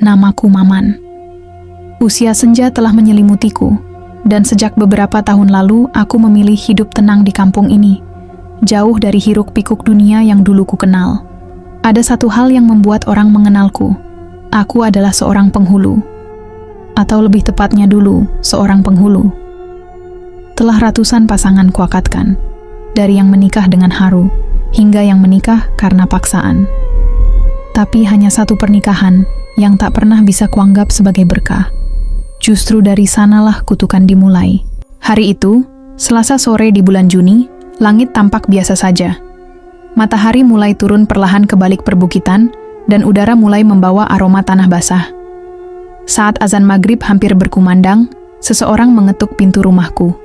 namaku Maman. Usia senja telah menyelimutiku, dan sejak beberapa tahun lalu aku memilih hidup tenang di kampung ini, jauh dari hiruk-pikuk dunia yang dulu ku kenal. Ada satu hal yang membuat orang mengenalku. Aku adalah seorang penghulu. Atau lebih tepatnya dulu, seorang penghulu. Telah ratusan pasangan kuakatkan, dari yang menikah dengan haru, hingga yang menikah karena paksaan. Tapi hanya satu pernikahan yang tak pernah bisa kuanggap sebagai berkah. Justru dari sanalah kutukan dimulai. Hari itu, Selasa sore di bulan Juni, langit tampak biasa saja. Matahari mulai turun perlahan ke balik perbukitan, dan udara mulai membawa aroma tanah basah. Saat azan maghrib hampir berkumandang, seseorang mengetuk pintu rumahku.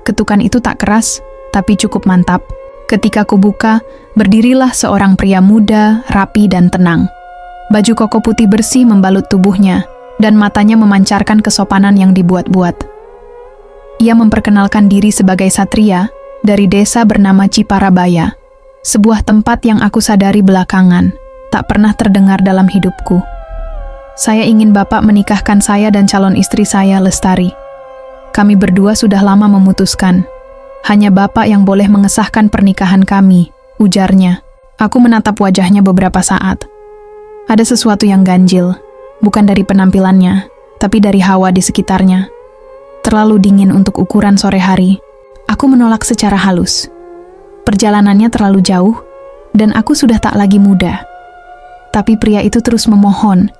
Ketukan itu tak keras, tapi cukup mantap. Ketika kubuka, berdirilah seorang pria muda, rapi dan tenang. Baju koko putih bersih membalut tubuhnya, dan matanya memancarkan kesopanan yang dibuat-buat. Ia memperkenalkan diri sebagai satria dari desa bernama Ciparabaya, sebuah tempat yang aku sadari belakangan, tak pernah terdengar dalam hidupku. Saya ingin Bapak menikahkan saya dan calon istri saya, Lestari. Kami berdua sudah lama memutuskan. Hanya Bapak yang boleh mengesahkan pernikahan kami, ujarnya. Aku menatap wajahnya beberapa saat. Ada sesuatu yang ganjil, bukan dari penampilannya, tapi dari hawa di sekitarnya. Terlalu dingin untuk ukuran sore hari. Aku menolak secara halus. Perjalanannya terlalu jauh, dan aku sudah tak lagi muda. Tapi pria itu terus memohon,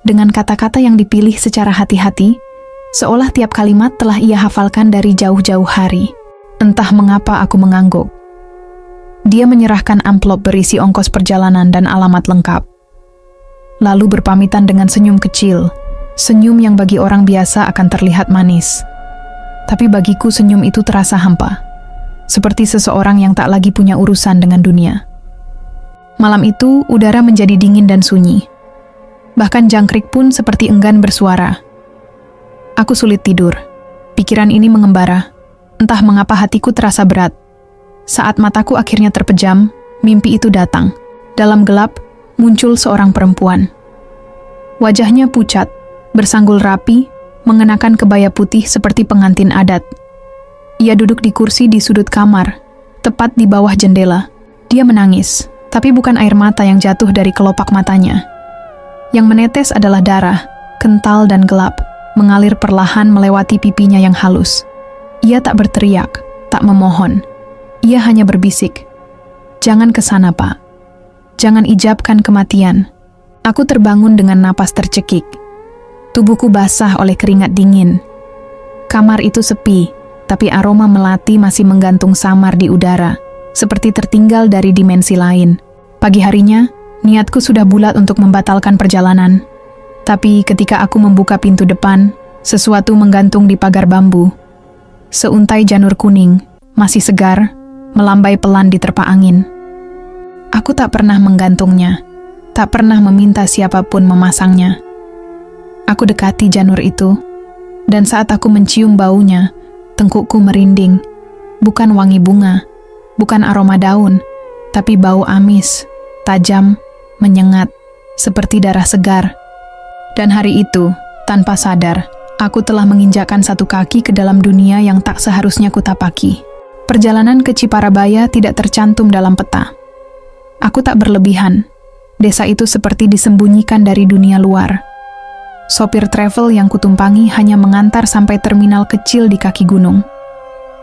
dengan kata-kata yang dipilih secara hati-hati, seolah tiap kalimat telah ia hafalkan dari jauh-jauh hari. Entah mengapa aku mengangguk. Dia menyerahkan amplop berisi ongkos perjalanan dan alamat lengkap. Lalu berpamitan dengan senyum kecil, senyum yang bagi orang biasa akan terlihat manis. Tapi bagiku senyum itu terasa hampa, seperti seseorang yang tak lagi punya urusan dengan dunia. Malam itu, udara menjadi dingin dan sunyi. Bahkan jangkrik pun seperti enggan bersuara. Aku sulit tidur. Pikiran ini mengembara. Entah mengapa hatiku terasa berat. Saat mataku akhirnya terpejam, mimpi itu datang. Dalam gelap, muncul seorang perempuan. Wajahnya pucat, bersanggul rapi, mengenakan kebaya putih seperti pengantin adat. Ia duduk di kursi di sudut kamar, tepat di bawah jendela. Dia menangis, tapi bukan air mata yang jatuh dari kelopak matanya. Yang menetes adalah darah, kental dan gelap, mengalir perlahan melewati pipinya yang halus. Ia tak berteriak, tak memohon. Ia hanya berbisik, "Jangan ke sana, Pak. Jangan ijabkan kematian." Aku terbangun dengan napas tercekik. Tubuhku basah oleh keringat dingin. Kamar itu sepi, tapi aroma melati masih menggantung samar di udara, seperti tertinggal dari dimensi lain. Pagi harinya, niatku sudah bulat untuk membatalkan perjalanan. Tapi ketika aku membuka pintu depan, sesuatu menggantung di pagar bambu. Seuntai janur kuning, masih segar, melambai pelan di terpa angin. Aku tak pernah menggantungnya, tak pernah meminta siapapun memasangnya. Aku dekati janur itu, dan saat aku mencium baunya, tengkukku merinding. Bukan wangi bunga, bukan aroma daun, tapi bau amis, tajam, menyengat, seperti darah segar. Dan hari itu, tanpa sadar, aku telah menginjakkan satu kaki ke dalam dunia yang tak seharusnya kutapaki. Perjalanan ke Ciparabaya tidak tercantum dalam peta. Aku tak berlebihan. Desa itu seperti disembunyikan dari dunia luar. Sopir travel yang kutumpangi hanya mengantar sampai terminal kecil di kaki gunung.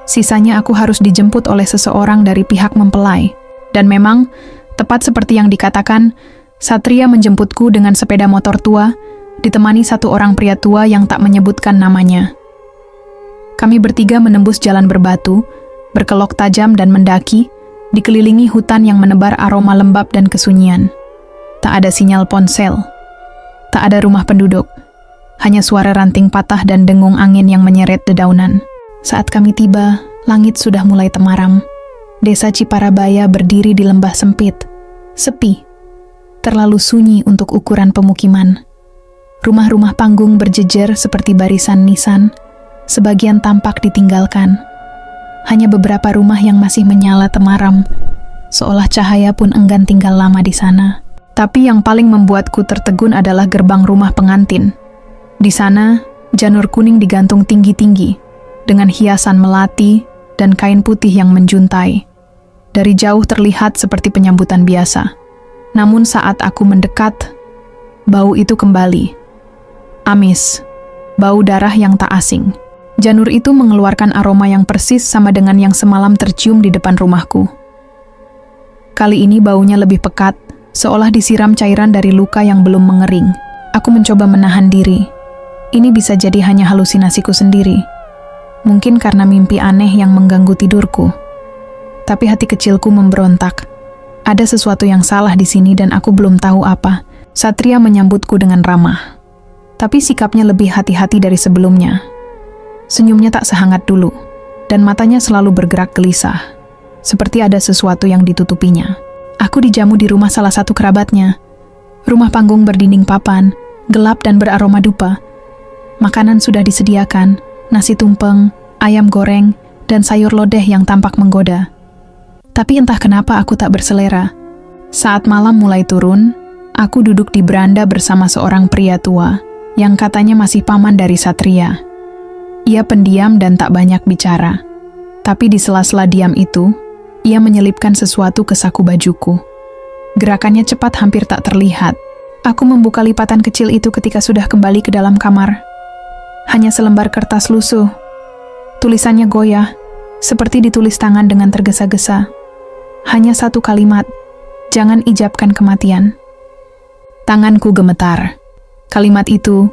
Sisanya aku harus dijemput oleh seseorang dari pihak mempelai. Dan memang, tepat seperti yang dikatakan, Satria menjemputku dengan sepeda motor tua, ditemani satu orang pria tua yang tak menyebutkan namanya. Kami bertiga menembus jalan berbatu, berkelok tajam dan mendaki, dikelilingi hutan yang menebar aroma lembab dan kesunyian. Tak ada sinyal ponsel. Tak ada rumah penduduk. Hanya suara ranting patah dan dengung angin yang menyeret dedaunan. Saat kami tiba, langit sudah mulai temaram. Desa Ciparabaya berdiri di lembah sempit. Sepi. Terlalu sunyi untuk ukuran pemukiman. Rumah-rumah panggung berjejer seperti barisan nisan. Sebagian tampak ditinggalkan. Hanya beberapa rumah yang masih menyala temaram. Seolah cahaya pun enggan tinggal lama di sana. Tapi yang paling membuatku tertegun adalah gerbang rumah pengantin. Di sana, janur kuning digantung tinggi-tinggi, dengan hiasan melati dan kain putih yang menjuntai. Dari jauh terlihat seperti penyambutan biasa. Namun saat aku mendekat, bau itu kembali. Amis, bau darah yang tak asing. Janur itu mengeluarkan aroma yang persis sama dengan yang semalam tercium di depan rumahku. Kali ini baunya lebih pekat, seolah disiram cairan dari luka yang belum mengering. Aku mencoba menahan diri. Ini bisa jadi hanya halusinasiku sendiri. Mungkin karena mimpi aneh yang mengganggu tidurku. Tapi hati kecilku memberontak. Ada sesuatu yang salah di sini dan aku belum tahu apa. Satria menyambutku dengan ramah. Tapi sikapnya lebih hati-hati dari sebelumnya. Senyumnya tak sehangat dulu, dan matanya selalu bergerak gelisah, seperti ada sesuatu yang ditutupinya. Aku dijamu di rumah salah satu kerabatnya. Rumah panggung berdinding papan, gelap dan beraroma dupa. Makanan sudah disediakan, nasi tumpeng, ayam goreng, dan sayur lodeh yang tampak menggoda. Tapi entah kenapa aku tak berselera. Saat malam mulai turun, aku duduk di beranda bersama seorang pria tua, yang katanya masih paman dari Satria. Ia pendiam dan tak banyak bicara. Tapi di sela-sela diam itu, ia menyelipkan sesuatu ke saku bajuku. Gerakannya cepat hampir tak terlihat. Aku membuka lipatan kecil itu ketika sudah kembali ke dalam kamar. Hanya selembar kertas lusuh. Tulisannya goyah, seperti ditulis tangan dengan tergesa-gesa. Hanya satu kalimat, jangan ijabkan kematian. Tanganku gemetar. Kalimat itu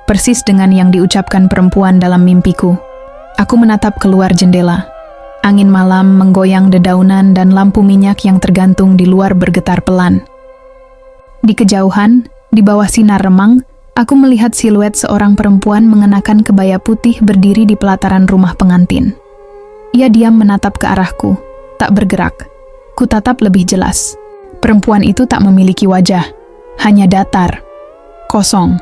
persis dengan yang diucapkan perempuan dalam mimpiku. Aku menatap keluar jendela. Angin malam menggoyang dedaunan dan lampu minyak yang tergantung di luar bergetar pelan. Di kejauhan, di bawah sinar remang, aku melihat siluet seorang perempuan mengenakan kebaya putih berdiri di pelataran rumah pengantin. Ia diam menatap ke arahku, tak bergerak. Kutatap lebih jelas. Perempuan itu tak memiliki wajah, hanya datar, kosong.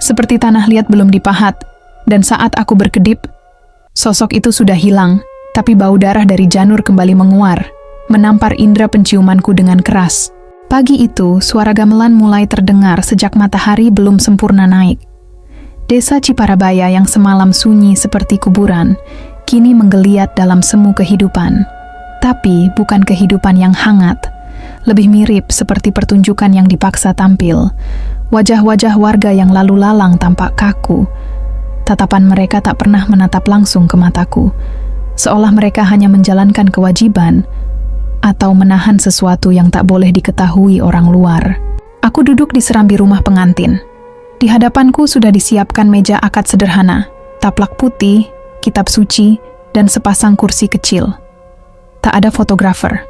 Seperti tanah liat belum dipahat, dan saat aku berkedip, sosok itu sudah hilang, tapi bau darah dari janur kembali menguar, menampar indera penciumanku dengan keras. Pagi itu, suara gamelan mulai terdengar sejak matahari belum sempurna naik. Desa Ciparabaya yang semalam sunyi seperti kuburan, kini menggeliat dalam semu kehidupan. Tapi bukan kehidupan yang hangat, lebih mirip seperti pertunjukan yang dipaksa tampil. Wajah-wajah warga yang lalu lalang tampak kaku. Tatapan mereka tak pernah menatap langsung ke mataku, seolah mereka hanya menjalankan kewajiban atau menahan sesuatu yang tak boleh diketahui orang luar. Aku duduk di serambi rumah pengantin. Di hadapanku sudah disiapkan meja akad sederhana, taplak putih, kitab suci, dan sepasang kursi kecil. Tak ada fotografer,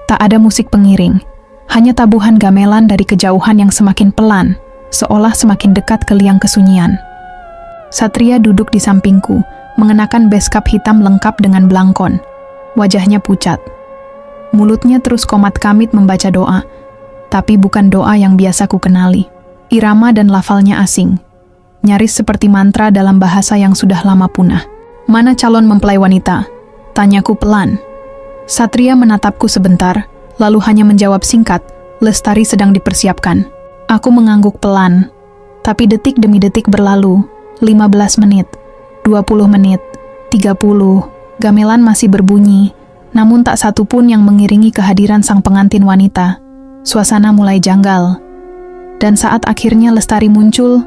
tak ada musik pengiring, hanya tabuhan gamelan dari kejauhan yang semakin pelan, seolah semakin dekat ke liang kesunyian. Satria duduk di sampingku, mengenakan beskap hitam lengkap dengan belangkon. Wajahnya pucat. Mulutnya terus komat-kamit membaca doa, tapi bukan doa yang biasa ku kenali. Irama dan lafalnya asing, nyaris seperti mantra dalam bahasa yang sudah lama punah. Mana calon mempelai wanita? Tanyaku pelan. Satria menatapku sebentar, lalu hanya menjawab singkat, Lestari sedang dipersiapkan. Aku mengangguk pelan, tapi detik demi detik berlalu, 15 menit, 20 menit, 30, gamelan masih berbunyi, namun tak satu pun yang mengiringi kehadiran sang pengantin wanita. Suasana mulai janggal. Dan saat akhirnya Lestari muncul,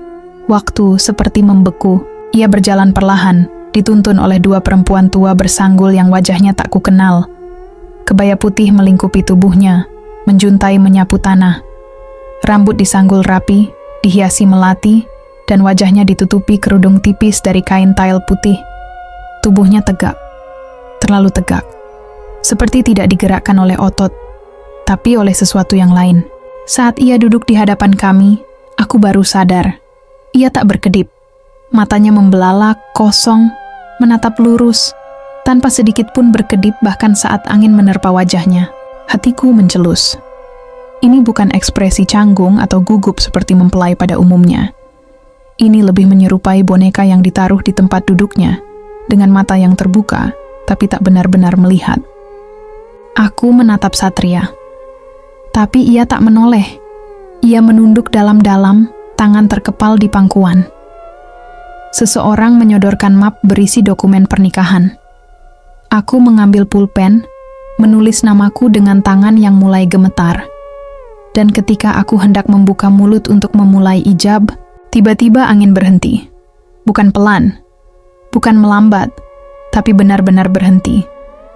waktu seperti membeku. Ia berjalan perlahan, dituntun oleh dua perempuan tua bersanggul yang wajahnya tak kukenal. Kebaya putih melingkupi tubuhnya, menjuntai menyapu tanah. Rambut disanggul rapi, dihiasi melati, dan wajahnya ditutupi kerudung tipis dari kain tail putih. Tubuhnya tegak, terlalu tegak. Seperti tidak digerakkan oleh otot, tapi oleh sesuatu yang lain. Saat ia duduk di hadapan kami, aku baru sadar. Ia tak berkedip. Matanya membelalak, kosong, menatap lurus, tanpa sedikit pun berkedip bahkan saat angin menerpa wajahnya. Hatiku mencelus. Ini bukan ekspresi canggung atau gugup seperti mempelai pada umumnya. Ini lebih menyerupai boneka yang ditaruh di tempat duduknya, dengan mata yang terbuka, tapi tak benar-benar melihat. Aku menatap Satria. Tapi ia tak menoleh, Ia menunduk dalam-dalam, tangan terkepal di pangkuan. Seseorang menyodorkan map berisi dokumen pernikahan. Aku mengambil pulpen, menulis namaku dengan tangan yang mulai gemetar. Dan ketika aku hendak membuka mulut untuk memulai ijab, tiba-tiba angin berhenti. Bukan pelan, bukan melambat, tapi benar-benar berhenti.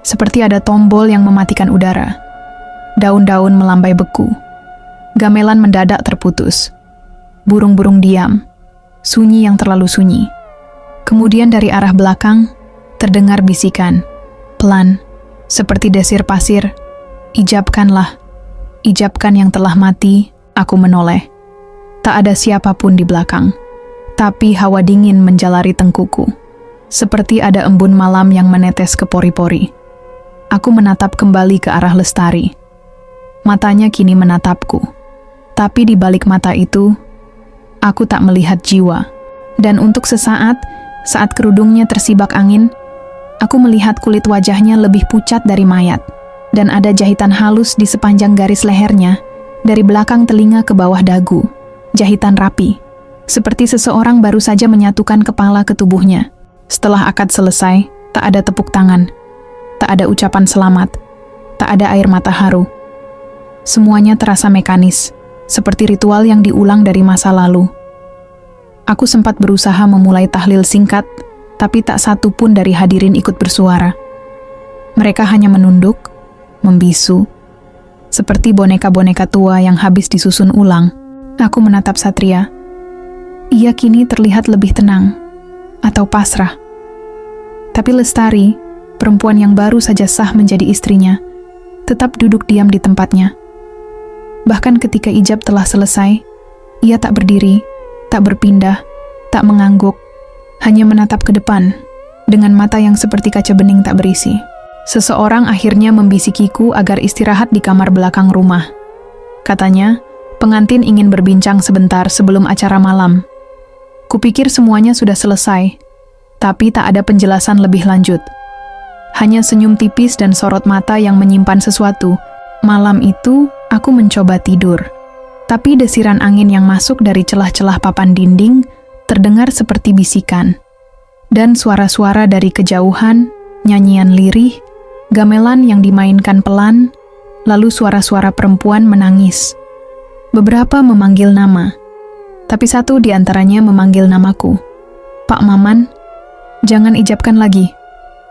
Seperti ada tombol yang mematikan udara. Daun-daun melambai beku. Gamelan mendadak terputus. Burung-burung diam. Sunyi yang terlalu sunyi. Kemudian dari arah belakang, terdengar bisikan. Pelan, seperti desir pasir. Ijabkanlah. Ijabkan yang telah mati, aku menoleh. Tak ada siapapun di belakang. Tapi hawa dingin menjalari tengkuku. Seperti ada embun malam yang menetes ke pori-pori. Aku menatap kembali ke arah Lestari. Matanya kini menatapku. Tapi di balik mata itu, aku tak melihat jiwa. Dan untuk sesaat, saat kerudungnya tersibak angin, aku melihat kulit wajahnya lebih pucat dari mayat. Dan ada jahitan halus di sepanjang garis lehernya, dari belakang telinga ke bawah dagu. Jahitan rapi, seperti seseorang baru saja menyatukan kepala ke tubuhnya. Setelah akad selesai, tak ada tepuk tangan, tak ada ucapan selamat, tak ada air mata haru. Semuanya terasa mekanis, seperti ritual yang diulang dari masa lalu. Aku sempat berusaha memulai tahlil singkat, tapi tak satu pun dari hadirin ikut bersuara. Mereka hanya menunduk, membisu, seperti boneka-boneka tua yang habis disusun ulang. Aku menatap Satria. Ia kini terlihat lebih tenang, atau pasrah. Tapi Lestari, perempuan yang baru saja sah menjadi istrinya, tetap duduk diam di tempatnya. Bahkan ketika ijab telah selesai, ia tak berdiri, tak berpindah, tak mengangguk, hanya menatap ke depan, dengan mata yang seperti kaca bening tak berisi. Seseorang akhirnya membisikiku agar istirahat di kamar belakang rumah. Katanya, pengantin ingin berbincang sebentar sebelum acara malam. Kupikir semuanya sudah selesai, tapi tak ada penjelasan lebih lanjut. Hanya senyum tipis dan sorot mata yang menyimpan sesuatu. Malam itu, aku mencoba tidur. Tapi desiran angin yang masuk dari celah-celah papan dinding terdengar seperti bisikan. Dan suara-suara dari kejauhan, nyanyian lirih, gamelan yang dimainkan pelan, lalu suara-suara perempuan menangis. Beberapa memanggil nama, tapi satu di antaranya memanggil namaku. Pak Maman, jangan ijabkan lagi.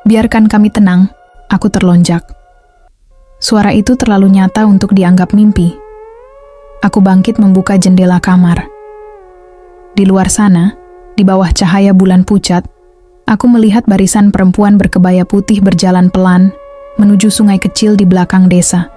Biarkan kami tenang. Aku terlonjak. Suara itu terlalu nyata untuk dianggap mimpi. Aku bangkit membuka jendela kamar. Di luar sana, di bawah cahaya bulan pucat, aku melihat barisan perempuan berkebaya putih berjalan pelan menuju sungai kecil di belakang desa.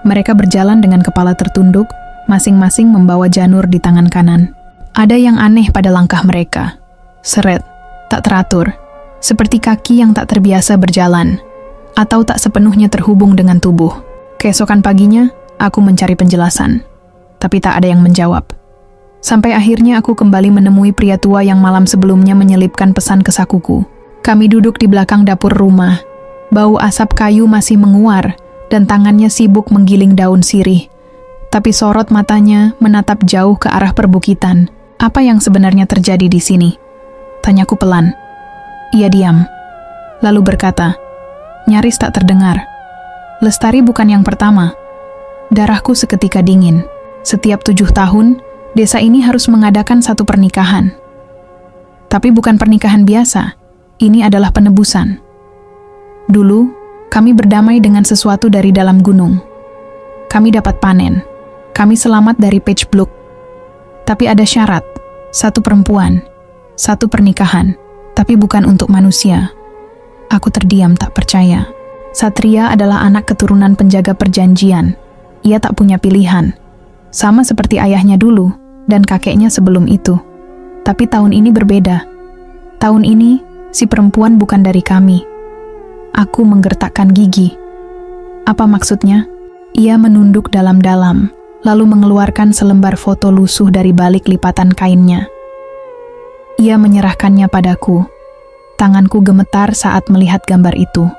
Mereka berjalan dengan kepala tertunduk, masing-masing membawa janur di tangan kanan. Ada yang aneh pada langkah mereka. Seret, tak teratur, seperti kaki yang tak terbiasa berjalan, atau tak sepenuhnya terhubung dengan tubuh. Keesokan paginya, aku mencari penjelasan, tapi tak ada yang menjawab. Sampai akhirnya aku kembali menemui pria tua yang malam sebelumnya menyelipkan pesan ke sakuku. Kami duduk di belakang dapur rumah. Bau asap kayu masih menguar, dan tangannya sibuk menggiling daun sirih. Tapi sorot matanya menatap jauh ke arah perbukitan. Apa yang sebenarnya terjadi di sini? Tanyaku pelan. Ia diam, lalu berkata, nyaris tak terdengar. Lestari bukan yang pertama. Darahku seketika dingin. Setiap 7 tahun, desa ini harus mengadakan satu pernikahan. Tapi bukan pernikahan biasa. Ini adalah penebusan. Dulu, kami berdamai dengan sesuatu dari dalam gunung. Kami dapat panen. Kami selamat dari Pechbluk. Tapi ada syarat. Satu perempuan. Satu pernikahan. Tapi bukan untuk manusia. Aku terdiam tak percaya. Satria adalah anak keturunan penjaga perjanjian. Ia tak punya pilihan. Sama seperti ayahnya dulu dan kakeknya sebelum itu. Tapi tahun ini berbeda. Tahun ini, si perempuan bukan dari kami. Aku menggertakkan gigi. Apa maksudnya? Ia menunduk dalam-dalam, lalu mengeluarkan selembar foto lusuh dari balik lipatan kainnya. Ia menyerahkannya padaku. Tanganku gemetar saat melihat gambar itu.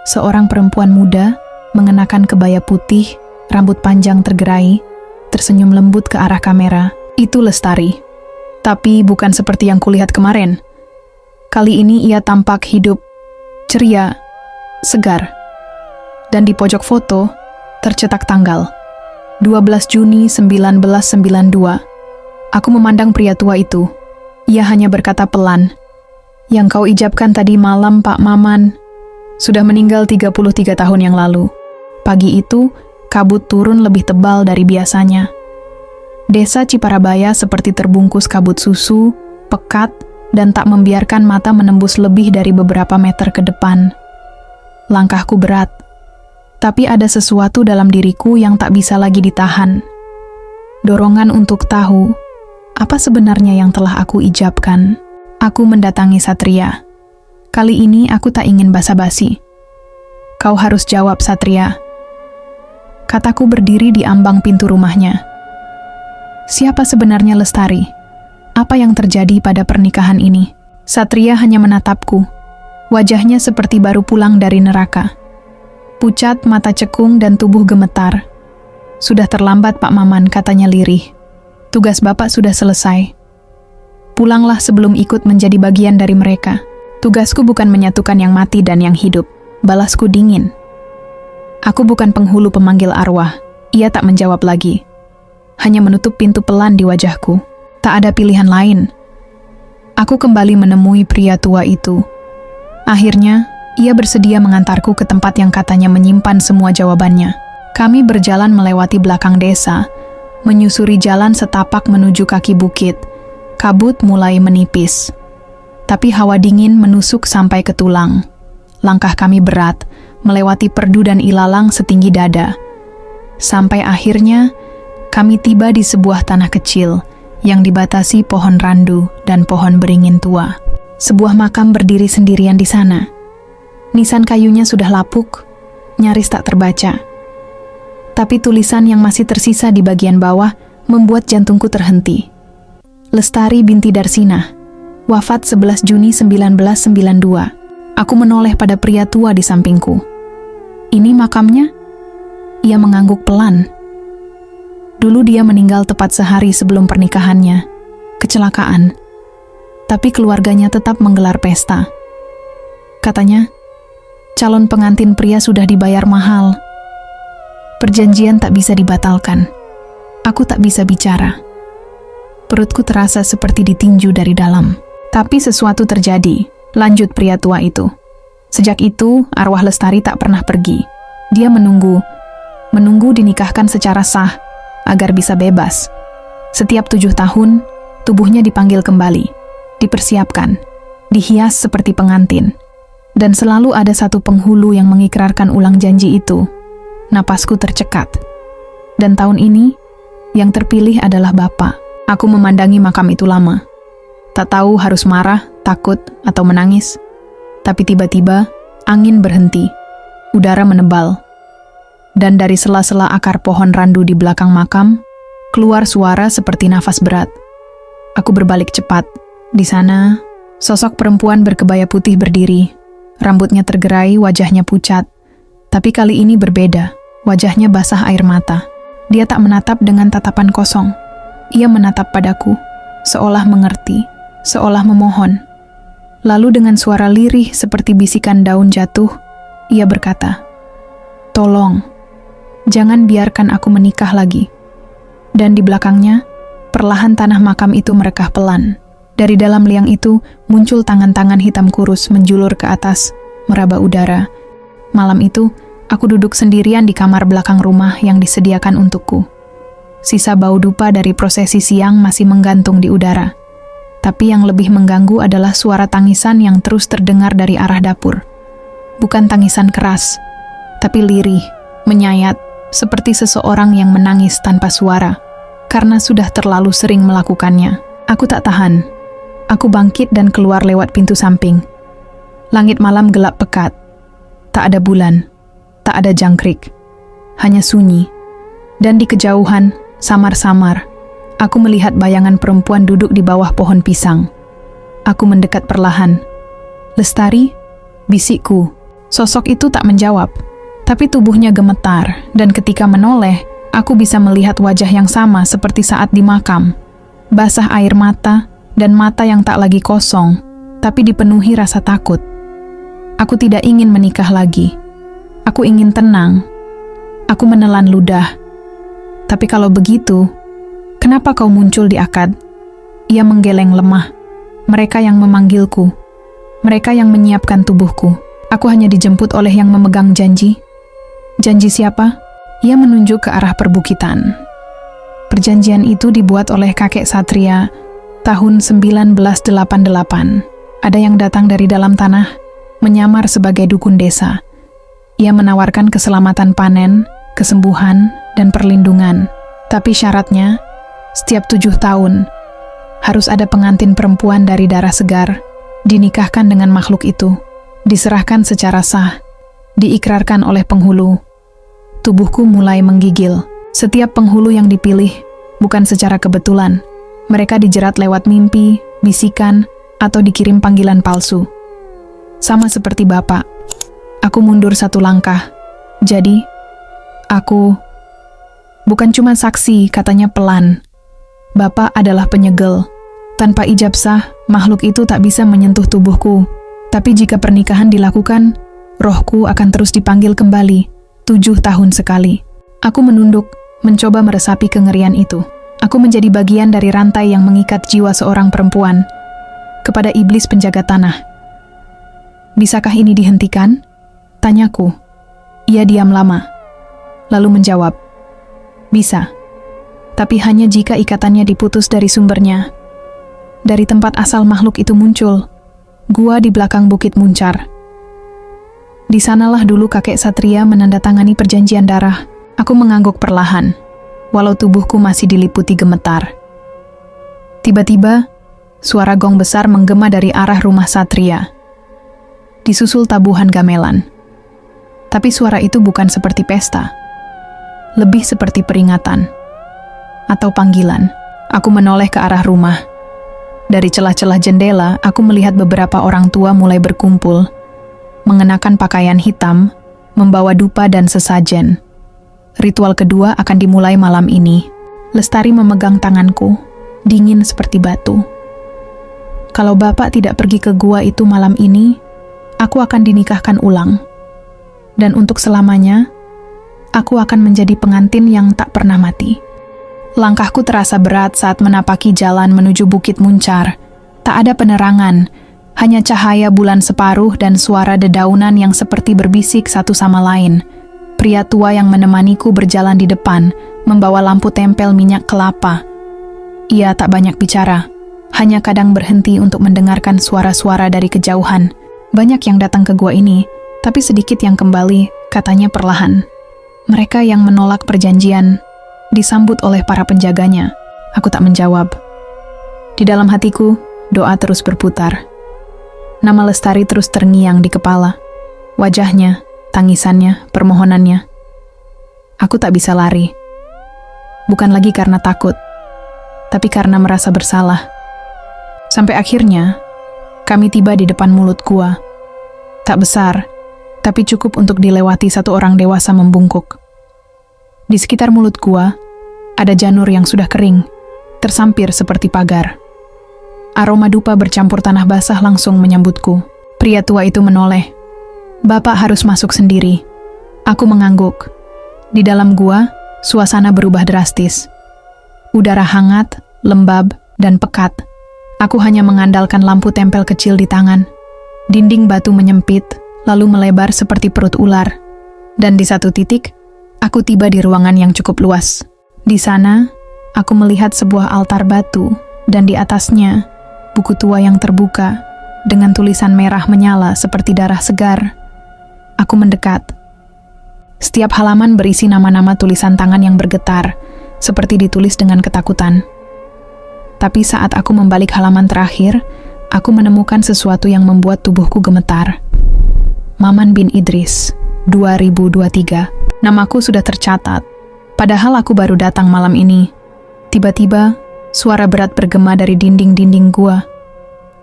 Seorang perempuan muda, mengenakan kebaya putih, rambut panjang tergerai, tersenyum lembut ke arah kamera. Itu Lestari. Tapi bukan seperti yang kulihat kemarin. Kali ini ia tampak hidup, ceria, segar. Dan di pojok foto, tercetak tanggal 12 Juni 1992. Aku memandang pria tua itu. Ia hanya berkata pelan, "Yang kau ijabkan tadi malam, Pak Maman, sudah meninggal 33 tahun yang lalu." Pagi itu, kabut turun lebih tebal dari biasanya. Desa Ciparabaya seperti terbungkus kabut susu, pekat, dan tak membiarkan mata menembus lebih dari beberapa meter ke depan. Langkahku berat, tapi ada sesuatu dalam diriku yang tak bisa lagi ditahan. Dorongan untuk tahu apa sebenarnya yang telah aku ijabkan. Aku mendatangi Satria. Kali ini aku tak ingin basa-basi. "Kau harus jawab, Satria," kataku berdiri di ambang pintu rumahnya. Siapa sebenarnya Lestari? Apa yang terjadi pada pernikahan ini? Satria hanya menatapku. Wajahnya seperti baru pulang dari neraka. Pucat, mata cekung, dan tubuh gemetar. "Sudah terlambat, Pak Maman," katanya lirih. "Tugas Bapak sudah selesai. Pulanglah sebelum ikut menjadi bagian dari mereka. Tugasku bukan menyatukan yang mati dan yang hidup." Balasku dingin. Aku bukan penghulu pemanggil arwah. Ia tak menjawab lagi. Hanya menutup pintu pelan di wajahku. Tak ada pilihan lain. Aku kembali menemui pria tua itu. Akhirnya, ia bersedia mengantarku ke tempat yang katanya menyimpan semua jawabannya. Kami berjalan melewati belakang desa, menyusuri jalan setapak menuju kaki bukit. Kabut mulai menipis. Tapi hawa dingin menusuk sampai ke tulang. Langkah kami berat, melewati perdu dan ilalang setinggi dada. Sampai akhirnya, kami tiba di sebuah tanah kecil yang dibatasi pohon randu dan pohon beringin tua. Sebuah makam berdiri sendirian di sana. Nisan kayunya sudah lapuk, nyaris tak terbaca. Tapi tulisan yang masih tersisa di bagian bawah membuat jantungku terhenti. Lestari binti Darsinah, wafat 11 Juni 1992. Aku menoleh pada pria tua di sampingku. "Ini makamnya?" Ia mengangguk pelan. Dulu dia meninggal tepat sehari sebelum pernikahannya. Kecelakaan. Tapi keluarganya tetap menggelar pesta. Katanya, calon pengantin pria sudah dibayar mahal. Perjanjian tak bisa dibatalkan. Aku tak bisa bicara. Perutku terasa seperti ditinju dari dalam. Tapi sesuatu terjadi, lanjut pria tua itu. Sejak itu, arwah Lestari tak pernah pergi. Dia menunggu dinikahkan secara sah, agar bisa bebas. Setiap 7 tahun, tubuhnya dipanggil kembali, dipersiapkan, dihias seperti pengantin. Dan selalu ada satu penghulu yang mengikrarkan ulang janji itu. Napasku tercekat. Dan tahun ini, yang terpilih adalah Bapak. Aku memandangi makam itu lama. Tak tahu harus marah, takut, atau menangis. Tapi tiba-tiba, angin berhenti. Udara menebal. Dan dari sela-sela akar pohon randu di belakang makam, keluar suara seperti nafas berat. Aku berbalik cepat. Di sana, sosok perempuan berkebaya putih berdiri. Rambutnya tergerai, wajahnya pucat. Tapi kali ini berbeda. Wajahnya basah air mata. Dia tak menatap dengan tatapan kosong. Ia menatap padaku, seolah mengerti, seolah memohon. Lalu dengan suara lirih seperti bisikan daun jatuh, ia berkata, "Tolong, jangan biarkan aku menikah lagi." Dan di belakangnya, perlahan tanah makam itu merekah pelan. Dari dalam liang itu, muncul tangan-tangan hitam kurus menjulur ke atas, meraba udara. Malam itu, aku duduk sendirian di kamar belakang rumah yang disediakan untukku. Sisa bau dupa dari prosesi siang masih menggantung di udara. Tapi yang lebih mengganggu adalah suara tangisan yang terus terdengar dari arah dapur. Bukan tangisan keras, tapi lirih, menyayat, seperti seseorang yang menangis tanpa suara, karena sudah terlalu sering melakukannya. Aku tak tahan. Aku bangkit dan keluar lewat pintu samping. Langit malam gelap pekat. Tak ada bulan, tak ada jangkrik, hanya sunyi. Dan di kejauhan, samar-samar, aku melihat bayangan perempuan duduk di bawah pohon pisang. Aku mendekat perlahan. "Lestari?" bisikku. Sosok itu tak menjawab, tapi tubuhnya gemetar, dan ketika menoleh, Aku bisa melihat wajah yang sama seperti saat di makam. Basah air mata dan mata yang tak lagi kosong, tapi dipenuhi rasa takut. Aku tidak ingin menikah lagi. Aku ingin tenang. Aku menelan ludah. Tapi kalau begitu, kenapa kau muncul di akad? Ia menggeleng lemah. Mereka yang memanggilku. Mereka yang menyiapkan tubuhku. Aku hanya dijemput oleh yang memegang janji. Janji siapa? Ia menunjuk ke arah perbukitan. Perjanjian itu dibuat oleh kakek Satria tahun 1988. Ada yang datang dari dalam tanah, menyamar sebagai dukun desa. Ia menawarkan keselamatan panen, kesembuhan, dan perlindungan. Tapi syaratnya, setiap 7 tahun, harus ada pengantin perempuan dari darah segar, dinikahkan dengan makhluk itu, diserahkan secara sah, diikrarkan oleh penghulu. Tubuhku mulai menggigil. Setiap penghulu yang dipilih, bukan secara kebetulan. Mereka dijerat lewat mimpi, bisikan, atau dikirim panggilan palsu. Sama seperti Bapak, aku mundur 1 langkah. Jadi, aku bukan cuma saksi, katanya pelan. Bapak adalah penyegel. Tanpa ijab sah, makhluk itu tak bisa menyentuh tubuhku. Tapi jika pernikahan dilakukan, rohku akan terus dipanggil kembali, 7 tahun sekali. Aku menunduk, mencoba meresapi kengerian itu. Aku menjadi bagian dari rantai yang mengikat jiwa seorang perempuan kepada iblis penjaga tanah. Bisakah ini dihentikan? Tanyaku. Ia diam lama, lalu menjawab, bisa. Tapi hanya jika ikatannya diputus dari sumbernya. Dari tempat asal makhluk itu muncul, gua di belakang Bukit Muncar. Di sanalah dulu kakek Satria menandatangani perjanjian darah. Aku mengangguk perlahan, walau tubuhku masih diliputi gemetar. Tiba-tiba, suara gong besar menggema dari arah rumah Satria. Disusul tabuhan gamelan. Tapi suara itu bukan seperti pesta. Lebih seperti peringatan. Atau panggilan. Aku menoleh ke arah rumah. Dari celah-celah jendela, aku melihat beberapa orang tua mulai berkumpul, mengenakan pakaian hitam, membawa dupa dan sesajen. Ritual kedua akan dimulai malam ini. Lestari memegang tanganku, dingin seperti batu. Kalau Bapak tidak pergi ke gua itu malam ini, aku akan dinikahkan ulang. Dan untuk selamanya, aku akan menjadi pengantin yang tak pernah mati. Langkahku terasa berat saat menapaki jalan menuju Bukit Muncar. Tak ada penerangan, hanya cahaya bulan separuh dan suara dedaunan yang seperti berbisik satu sama lain. Pria tua yang menemaniku berjalan di depan, membawa lampu tempel minyak kelapa. Ia tak banyak bicara, hanya kadang berhenti untuk mendengarkan suara-suara dari kejauhan. Banyak yang datang ke gua ini, tapi sedikit yang kembali, katanya perlahan. Mereka yang menolak perjanjian disambut oleh para penjaganya. Aku tak menjawab. Di dalam hatiku, doa terus berputar. Nama Lestari terus terngiang di kepala. Wajahnya, tangisannya, permohonannya. Aku tak bisa lari. Bukan lagi karena takut, tapi karena merasa bersalah. Sampai akhirnya, kami tiba di depan mulut gua. Tak besar, tapi cukup untuk dilewati satu orang dewasa membungkuk. Di sekitar mulut gua, ada janur yang sudah kering, tersampir seperti pagar. Aroma dupa bercampur tanah basah langsung menyambutku. Pria tua itu menoleh. Bapak harus masuk sendiri. Aku mengangguk. Di dalam gua, suasana berubah drastis. Udara hangat, lembab, dan pekat. Aku hanya mengandalkan lampu tempel kecil di tangan. Dinding batu menyempit, lalu melebar seperti perut ular. Dan di satu titik, aku tiba di ruangan yang cukup luas. Di sana, aku melihat sebuah altar batu, dan di atasnya, buku tua yang terbuka, dengan tulisan merah menyala seperti darah segar. Aku mendekat. Setiap halaman berisi nama-nama tulisan tangan yang bergetar, seperti ditulis dengan ketakutan. Tapi saat aku membalik halaman terakhir, aku menemukan sesuatu yang membuat tubuhku gemetar. Maman bin Idris, 2023. Namaku sudah tercatat. Padahal aku baru datang malam ini. Tiba-tiba, suara berat bergema dari dinding-dinding gua.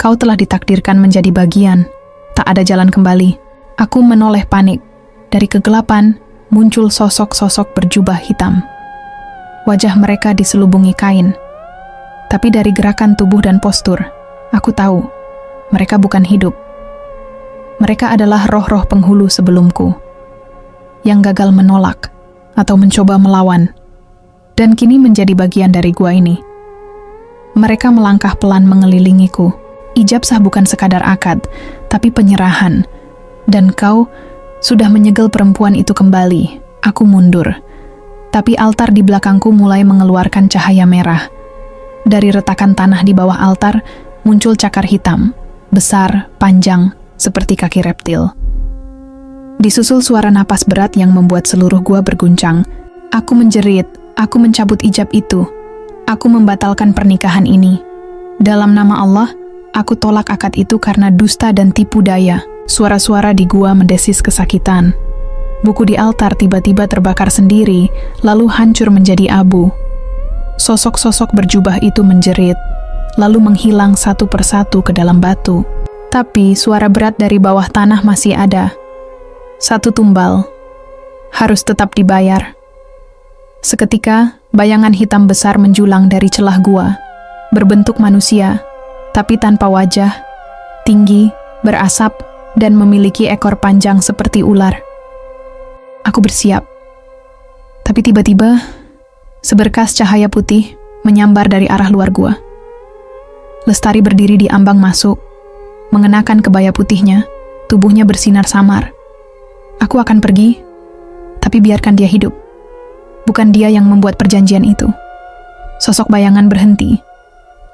Kau telah ditakdirkan menjadi bagian. Tak ada jalan kembali. Aku menoleh panik. Dari kegelapan, muncul sosok-sosok berjubah hitam. Wajah mereka diselubungi kain. Tapi dari gerakan tubuh dan postur, aku tahu mereka bukan hidup. Mereka adalah roh-roh penghulu sebelumku, yang gagal menolak atau mencoba melawan, dan kini menjadi bagian dari gua ini. Mereka melangkah pelan mengelilingiku. Ijab sah bukan sekadar akad, tapi penyerahan. Dan kau sudah menyegel perempuan itu kembali. Aku mundur. Tapi altar di belakangku mulai mengeluarkan cahaya merah. Dari retakan tanah di bawah altar, muncul cakar hitam, besar, panjang, seperti kaki reptil. Disusul suara napas berat yang membuat seluruh gua berguncang. Aku menjerit, aku mencabut ijab itu. Aku membatalkan pernikahan ini. Dalam nama Allah, aku tolak akad itu karena dusta dan tipu daya. Suara-suara di gua mendesis kesakitan. Buku di altar tiba-tiba terbakar sendiri, lalu hancur menjadi abu. Sosok-sosok berjubah itu menjerit, lalu menghilang satu persatu ke dalam batu. Tapi suara berat dari bawah tanah masih ada. Satu tumbal. Harus tetap dibayar. Seketika, bayangan hitam besar menjulang dari celah gua. Berbentuk manusia, tapi tanpa wajah. Tinggi, berasap, dan memiliki ekor panjang seperti ular. Aku bersiap. Tapi tiba-tiba, seberkas cahaya putih menyambar dari arah luar gua. Lestari berdiri di ambang masuk. Mengenakan kebaya putihnya, tubuhnya bersinar samar. Aku akan pergi, tapi biarkan dia hidup. Bukan dia yang membuat perjanjian itu. Sosok bayangan berhenti.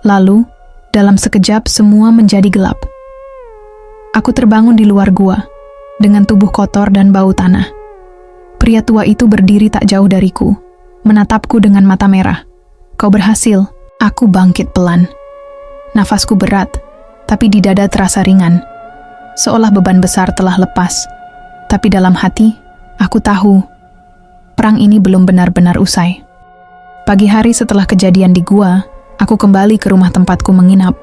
Lalu, dalam sekejap semua menjadi gelap. Aku terbangun di luar gua, dengan tubuh kotor dan bau tanah. Pria tua itu berdiri tak jauh dariku, menatapku dengan mata merah. Kau berhasil, aku bangkit pelan. Nafasku berat, tapi di dada terasa ringan, seolah beban besar telah lepas. Tapi dalam hati, aku tahu, perang ini belum benar-benar usai. Pagi hari setelah kejadian di gua, aku kembali ke rumah tempatku menginap.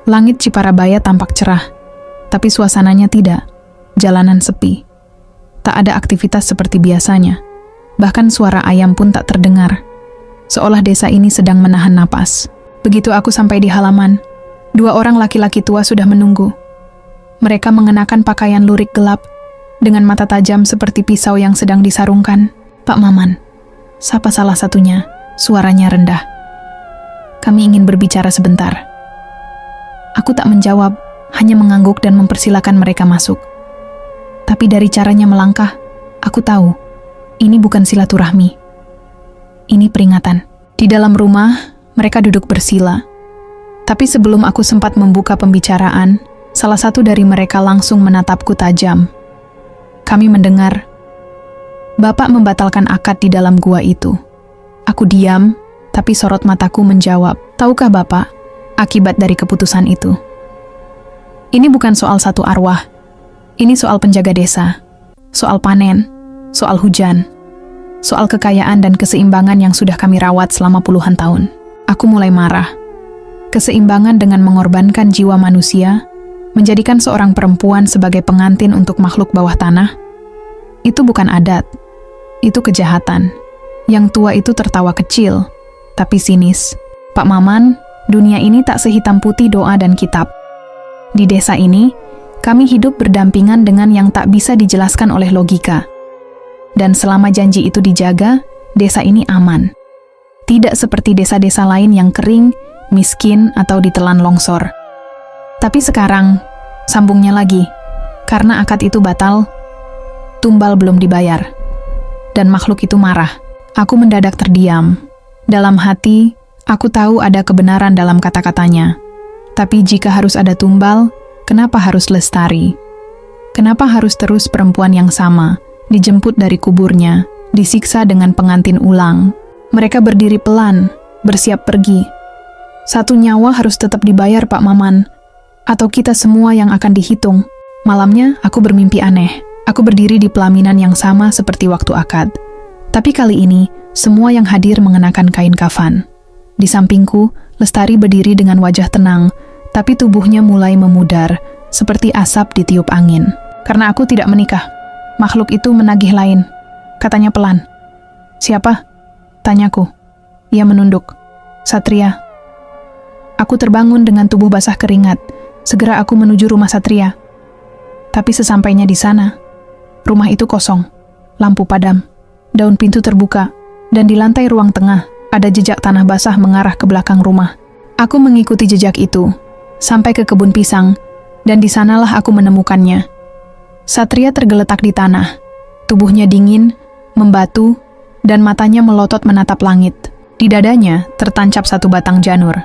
Langit Ciparabaya tampak cerah, tapi suasananya tidak. Jalanan sepi. Tak ada aktivitas seperti biasanya. Bahkan suara ayam pun tak terdengar. Seolah desa ini sedang menahan napas. Begitu aku sampai di halaman, 2 orang laki-laki tua sudah menunggu. Mereka mengenakan pakaian lurik gelap, dengan mata tajam seperti pisau yang sedang disarungkan. Pak Maman, sapa salah satunya, suaranya rendah. Kami ingin berbicara sebentar. Aku tak menjawab, hanya mengangguk dan mempersilakan mereka masuk. Tapi dari caranya melangkah, aku tahu, ini bukan silaturahmi. Ini peringatan. Di dalam rumah, mereka duduk bersila. Tapi sebelum aku sempat membuka pembicaraan, salah satu dari mereka langsung menatapku tajam. Kami mendengar, Bapak membatalkan akad di dalam gua itu. Aku diam, tapi sorot mataku menjawab, tahukah Bapak, akibat dari keputusan itu? Ini bukan soal satu arwah. Ini soal penjaga desa, soal panen, soal hujan, soal kekayaan dan keseimbangan yang sudah kami rawat selama puluhan tahun. Aku mulai marah. Keseimbangan dengan mengorbankan jiwa manusia, menjadikan seorang perempuan sebagai pengantin untuk makhluk bawah tanah, itu bukan adat, itu kejahatan. Yang tua itu tertawa kecil, tapi sinis. Pak Maman, dunia ini tak sehitam putih doa dan kitab. Di desa ini, kami hidup berdampingan dengan yang tak bisa dijelaskan oleh logika. Dan selama janji itu dijaga, desa ini aman. Tidak seperti desa-desa lain yang kering, miskin, atau ditelan longsor. Tapi sekarang, sambungnya lagi, karena akad itu batal, tumbal belum dibayar. Dan makhluk itu marah. Aku mendadak terdiam. Dalam hati, aku tahu ada kebenaran dalam kata-katanya. Tapi jika harus ada tumbal, kenapa harus Lestari? Kenapa harus terus perempuan yang sama, dijemput dari kuburnya, disiksa dengan pengantin ulang? Mereka berdiri pelan, bersiap pergi. Satu nyawa harus tetap dibayar, Pak Maman. Atau kita semua yang akan dihitung. Malamnya, aku bermimpi aneh. Aku berdiri di pelaminan yang sama seperti waktu akad. Tapi kali ini, semua yang hadir mengenakan kain kafan. Di sampingku, Lestari berdiri dengan wajah tenang, tapi tubuhnya mulai memudar, seperti asap ditiup angin. Karena aku tidak menikah. Makhluk itu menagih lain. Katanya pelan. Siapa? Tanyaku. Ia menunduk. Satria. Aku terbangun dengan tubuh basah keringat. Segera aku menuju rumah Satria. Tapi sesampainya di sana, rumah itu kosong. Lampu padam. Daun pintu terbuka. Dan di lantai ruang tengah, ada jejak tanah basah mengarah ke belakang rumah. Aku mengikuti jejak itu, sampai ke kebun pisang, dan di sanalah aku menemukannya. Satria tergeletak di tanah. Tubuhnya dingin, membatu, dan matanya melotot menatap langit. Di dadanya tertancap satu batang janur.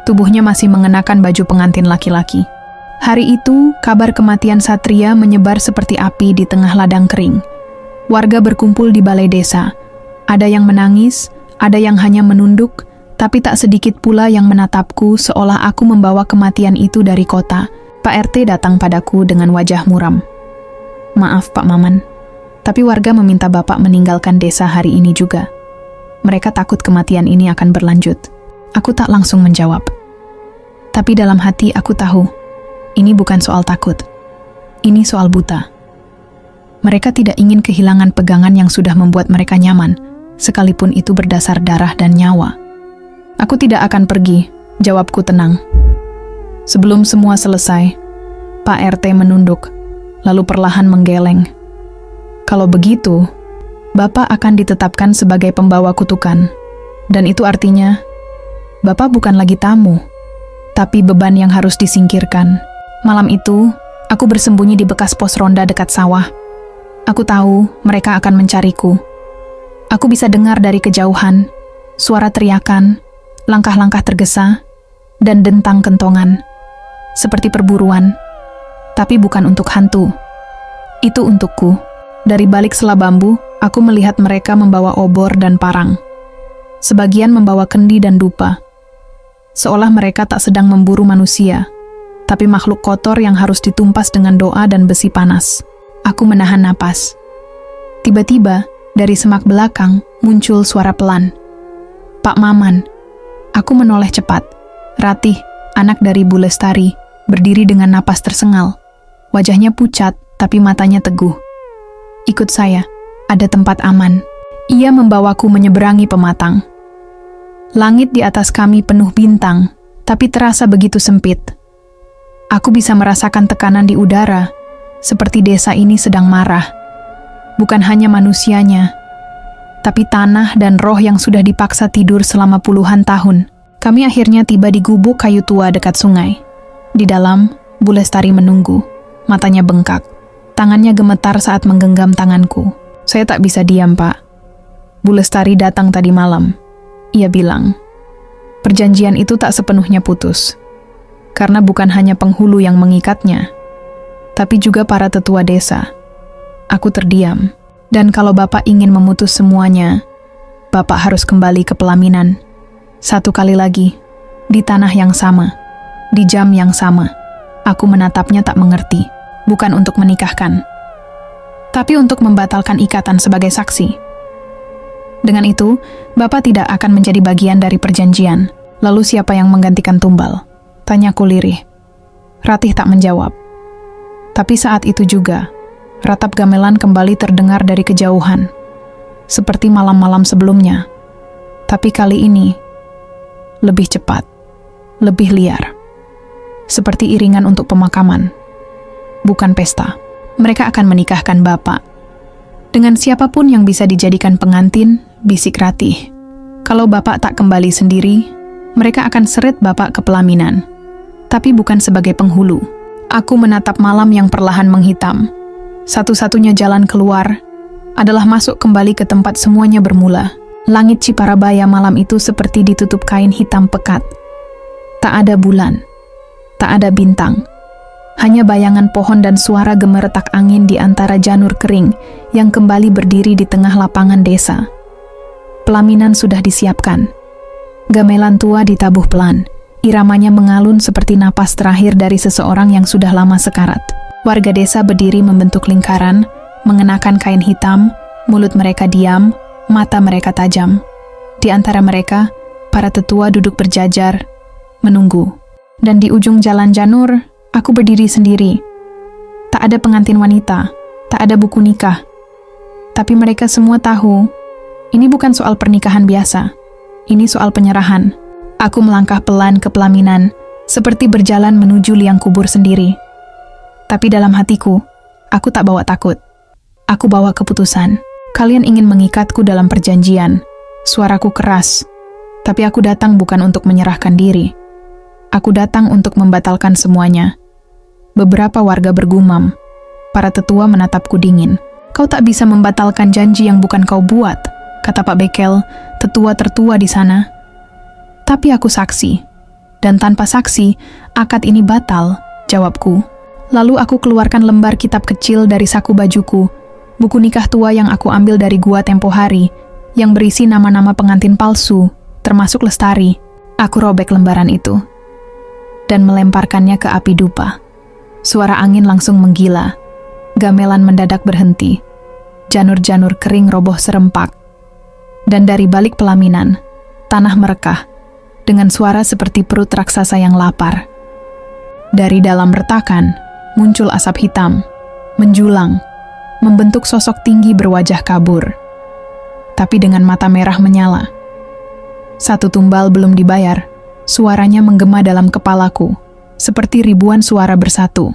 Tubuhnya masih mengenakan baju pengantin laki-laki. Hari itu, kabar kematian Satria menyebar seperti api di tengah ladang kering. Warga berkumpul di balai desa. Ada yang menangis, ada yang hanya menunduk, tapi tak sedikit pula yang menatapku seolah aku membawa kematian itu dari kota. Pak RT datang padaku dengan wajah muram. Maaf Pak Maman, tapi warga meminta Bapak meninggalkan desa hari ini juga. Mereka takut kematian ini akan berlanjut. Aku tak langsung menjawab. Tapi dalam hati aku tahu, ini bukan soal takut. Ini soal buta. Mereka tidak ingin kehilangan pegangan yang sudah membuat mereka nyaman, sekalipun itu berdasar darah dan nyawa. Aku tidak akan pergi, jawabku tenang. Sebelum semua selesai, Pak RT menunduk, lalu perlahan menggeleng. Kalau begitu, Bapak akan ditetapkan sebagai pembawa kutukan. Dan itu artinya, Bapak bukan lagi tamu, tapi beban yang harus disingkirkan. Malam itu, aku bersembunyi di bekas pos ronda dekat sawah. Aku tahu mereka akan mencariku. Aku bisa dengar dari kejauhan, suara teriakan, langkah-langkah tergesa, dan dentang kentongan. Seperti perburuan, tapi bukan untuk hantu. Itu untukku. Dari balik sela bambu, aku melihat mereka membawa obor dan parang. Sebagian membawa kendi dan dupa. Seolah mereka tak sedang memburu manusia, tapi makhluk kotor yang harus ditumpas dengan doa dan besi panas. Aku menahan napas. Tiba-tiba, dari semak belakang, muncul suara pelan. Pak Maman. Aku menoleh cepat. Ratih, anak dari Bu Lestari, berdiri dengan napas tersengal. Wajahnya pucat, tapi matanya teguh. Ikut saya, ada tempat aman. Ia membawaku menyeberangi pematang. Langit di atas kami penuh bintang, tapi terasa begitu sempit. Aku bisa merasakan tekanan di udara, seperti desa ini sedang marah. Bukan hanya manusianya, tapi tanah dan roh yang sudah dipaksa tidur selama puluhan tahun. Kami akhirnya tiba di gubuk kayu tua dekat sungai. Di dalam, Bu Lestari menunggu. Matanya bengkak. Tangannya gemetar saat menggenggam tanganku. Saya tak bisa diam, Pak. Bu Lestari datang tadi malam. Ia bilang, perjanjian itu tak sepenuhnya putus. Karena bukan hanya penghulu yang mengikatnya, tapi juga para tetua desa. Aku terdiam. Dan kalau Bapak ingin memutus semuanya, Bapak harus kembali ke pelaminan. Satu kali lagi, di tanah yang sama, di jam yang sama. Aku menatapnya tak mengerti, bukan untuk menikahkan, tapi untuk membatalkan ikatan sebagai saksi. Dengan itu, Bapak tidak akan menjadi bagian dari perjanjian. Lalu siapa yang menggantikan tumbal? Tanyaku lirih. Ratih tak menjawab. Tapi saat itu juga, ratap gamelan kembali terdengar dari kejauhan. Seperti malam-malam sebelumnya. Tapi kali ini, lebih cepat, lebih liar. Seperti iringan untuk pemakaman. Bukan pesta. Mereka akan menikahkan Bapak. Dengan siapapun yang bisa dijadikan pengantin, bisik Ratih. Kalau Bapak tak kembali sendiri, mereka akan seret Bapak ke pelaminan. Tapi bukan sebagai penghulu. Aku menatap malam yang perlahan menghitam. Satu-satunya jalan keluar adalah masuk kembali ke tempat semuanya bermula. Langit Ciparabaya malam itu seperti ditutup kain hitam pekat. Tak ada bulan, tak ada bintang. Hanya bayangan pohon dan suara gemeretak angin di antara janur kering yang kembali berdiri di tengah lapangan desa. Pelaminan sudah disiapkan. Gamelan tua ditabuh pelan. Iramanya mengalun seperti napas terakhir dari seseorang yang sudah lama sekarat. Warga desa berdiri membentuk lingkaran, mengenakan kain hitam, mulut mereka diam, mata mereka tajam. Di antara mereka, para tetua duduk berjajar, menunggu. Dan di ujung jalan janur, aku berdiri sendiri. Tak ada pengantin wanita, tak ada buku nikah. Tapi mereka semua tahu Ini bukan soal pernikahan biasa. Ini soal penyerahan. Aku melangkah pelan ke pelaminan, seperti berjalan menuju liang kubur sendiri. Tapi dalam hatiku, aku tak bawa takut. Aku bawa keputusan. Kalian ingin mengikatku dalam perjanjian. Suaraku keras. Tapi aku datang bukan untuk menyerahkan diri. Aku datang untuk membatalkan semuanya. Beberapa warga bergumam. Para tetua menatapku dingin. Kau tak bisa membatalkan janji yang bukan kau buat, kata Pak Bekel, tetua tertua di sana. Tapi aku saksi. Dan tanpa saksi, akad ini batal, jawabku. Lalu aku keluarkan lembar kitab kecil dari saku bajuku, buku nikah tua yang aku ambil dari gua tempo hari, yang berisi nama-nama pengantin palsu, termasuk Lestari. Aku robek lembaran itu dan melemparkannya ke api dupa. Suara angin langsung menggila. Gamelan mendadak berhenti. Janur-janur kering roboh serempak. Dan dari balik pelaminan, tanah merekah dengan suara seperti perut raksasa yang lapar. Dari dalam retakan, muncul asap hitam, menjulang, membentuk sosok tinggi berwajah kabur. Tapi dengan mata merah menyala. Satu tumbal belum dibayar, suaranya menggema dalam kepalaku, seperti ribuan suara bersatu.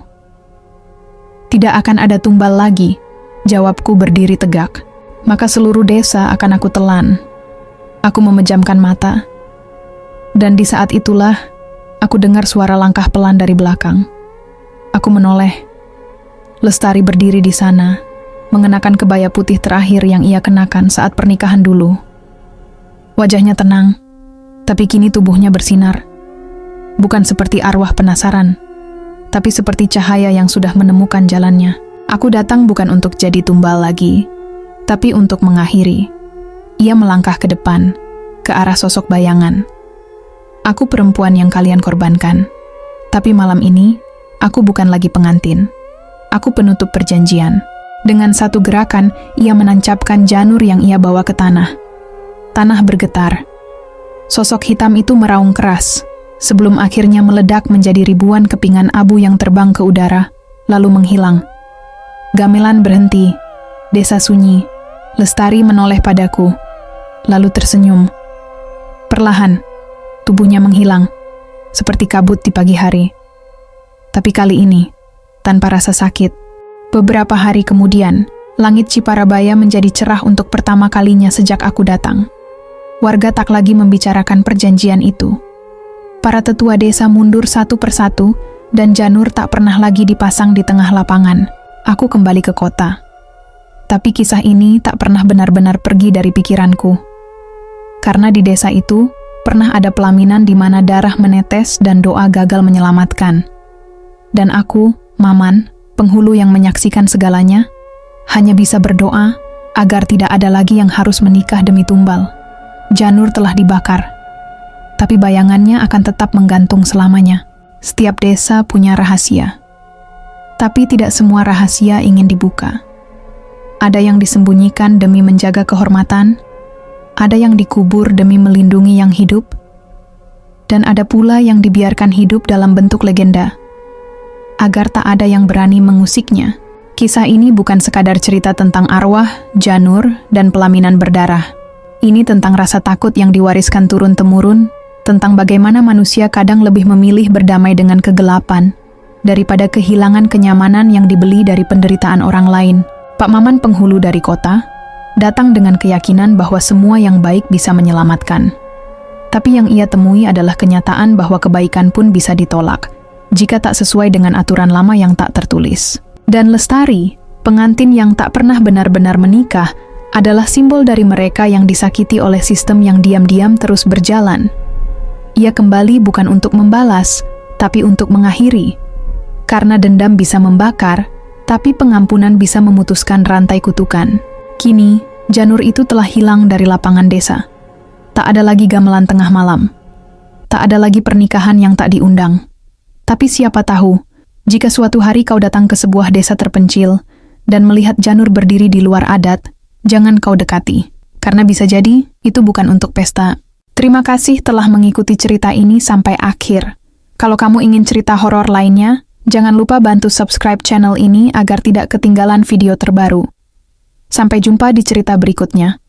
Tidak akan ada tumbal lagi, jawabku berdiri tegak. Maka seluruh desa akan aku telan. Aku memejamkan mata. Dan di saat itulah, aku dengar suara langkah pelan dari belakang. Aku menoleh. Lestari berdiri di sana, mengenakan kebaya putih terakhir yang ia kenakan saat pernikahan dulu. Wajahnya tenang, tapi kini tubuhnya bersinar. Bukan seperti arwah penasaran, tapi seperti cahaya yang sudah menemukan jalannya. Aku datang bukan untuk jadi tumbal lagi, tapi untuk mengakhiri. Ia melangkah ke depan, ke arah sosok bayangan. Aku perempuan yang kalian korbankan, tapi malam ini, aku bukan lagi pengantin. Aku penutup perjanjian. Dengan satu gerakan, ia menancapkan janur yang ia bawa ke tanah. Tanah bergetar. Sosok hitam itu meraung keras, sebelum akhirnya meledak menjadi ribuan kepingan abu yang terbang ke udara, lalu menghilang. Gamelan berhenti. Desa sunyi. Lestari menoleh padaku, lalu tersenyum. Perlahan, tubuhnya menghilang, seperti kabut di pagi hari. Tapi kali ini, tanpa rasa sakit. Beberapa hari kemudian, langit Ciparabaya menjadi cerah untuk pertama kalinya sejak aku datang. Warga tak lagi membicarakan perjanjian itu. Para tetua desa mundur satu persatu, dan janur tak pernah lagi dipasang di tengah lapangan. Aku kembali ke kota. Tapi kisah ini tak pernah benar-benar pergi dari pikiranku. Karena di desa itu, pernah ada pelaminan di mana darah menetes dan doa gagal menyelamatkan. Dan aku, Maman, penghulu yang menyaksikan segalanya, hanya bisa berdoa agar tidak ada lagi yang harus menikah demi tumbal. Janur telah dibakar, tapi bayangannya akan tetap menggantung selamanya. Setiap desa punya rahasia, tapi tidak semua rahasia ingin dibuka. Ada yang disembunyikan demi menjaga kehormatan, ada yang dikubur demi melindungi yang hidup, dan ada pula yang dibiarkan hidup dalam bentuk legenda, agar tak ada yang berani mengusiknya. Kisah ini bukan sekadar cerita tentang arwah, janur, dan pelaminan berdarah. Ini tentang rasa takut yang diwariskan turun-temurun, tentang bagaimana manusia kadang lebih memilih berdamai dengan kegelapan, daripada kehilangan kenyamanan yang dibeli dari penderitaan orang lain. Pak Maman penghulu dari kota, datang dengan keyakinan bahwa semua yang baik bisa menyelamatkan. Tapi yang ia temui adalah kenyataan bahwa kebaikan pun bisa ditolak, jika tak sesuai dengan aturan lama yang tak tertulis. Dan Lestari, pengantin yang tak pernah benar-benar menikah, adalah simbol dari mereka yang disakiti oleh sistem yang diam-diam terus berjalan. Ia kembali bukan untuk membalas, tapi untuk mengakhiri. Karena dendam bisa membakar, tapi pengampunan bisa memutuskan rantai kutukan. Kini, janur itu telah hilang dari lapangan desa. Tak ada lagi gamelan tengah malam. Tak ada lagi pernikahan yang tak diundang. Tapi siapa tahu, jika suatu hari kau datang ke sebuah desa terpencil dan melihat janur berdiri di luar adat, jangan kau dekati, karena bisa jadi itu bukan untuk pesta. Terima kasih telah mengikuti cerita ini sampai akhir. Kalau kamu ingin cerita horor lainnya, jangan lupa bantu subscribe channel ini agar tidak ketinggalan video terbaru. Sampai jumpa di cerita berikutnya.